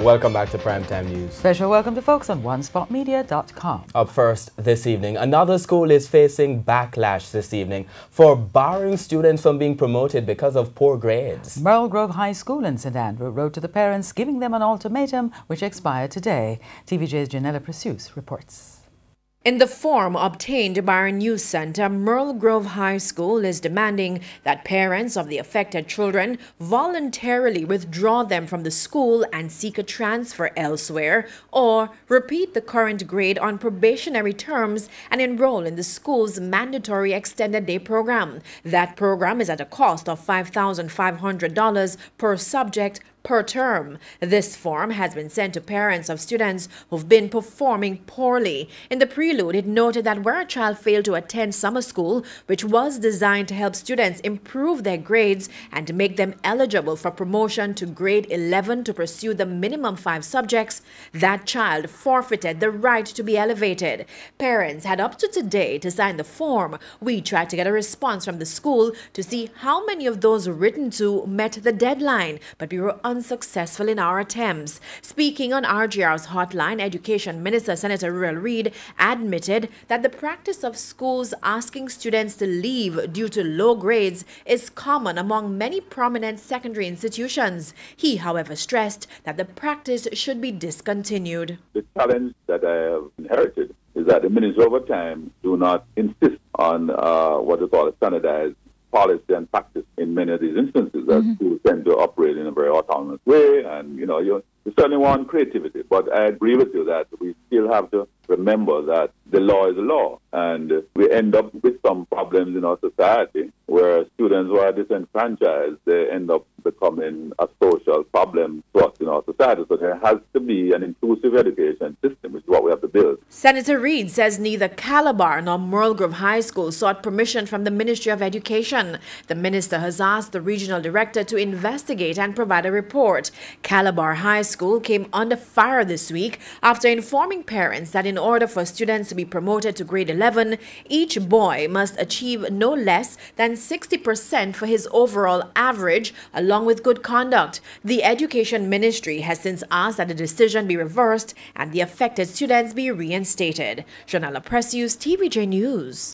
Welcome back to Primetime News. Special welcome to folks on OneSpotMedia.com. Up first this evening, another school is facing backlash this evening for barring students from being promoted because of poor grades. Merle Grove High School in St. Andrew wrote to the parents giving them an ultimatum which expired today. TVJ's Janella Precious reports. In the form obtained by our news center, Merle Grove High School is demanding that parents of the affected children voluntarily withdraw them from the school and seek a transfer elsewhere, or repeat the current grade on probationary terms and enroll in the school's mandatory extended day program. That program is at a cost of $5,500 per subject per term. This form has been sent to parents of students who've been performing poorly. In the prelude, it noted that where a child failed to attend summer school, which was designed to help students improve their grades and to make them eligible for promotion to grade 11 to pursue the minimum 5 subjects, that child forfeited the right to be elevated. Parents had up to today to sign the form. We tried to get a response from the school to see how many of those written to met the deadline, but we were unsuccessful in our attempts. Speaking on RGR's hotline, Education Minister Senator Ruel Reid admitted that the practice of schools asking students to leave due to low grades is common among many prominent secondary institutions. He, however, stressed that the practice should be discontinued. The challenge that I have inherited is that the ministry over time do not insist on what they call a standardized policy and practice in many of these instances that schools tend to operate in a very autonomous way, and you certainly want creativity, but I agree with you that we still have to remember that the law is the law, and we end up with some problems in our society where students who are disenfranchised, they end up becoming a social problem to us in our society. So there has to be an inclusive education system, which is what we have to build. Senator Reid says neither Calabar nor Merle Grove High School sought permission from the Ministry of Education. The minister has asked the regional director to investigate and provide a report. Calabar High School came under fire this week after informing parents that in order for students to be promoted to grade 11, each boy must achieve no less than 60% for his overall average, along with good conduct. The Education Ministry has since asked that the decision be reversed and the affected students be reinstated. Janella Precious, TVJ News.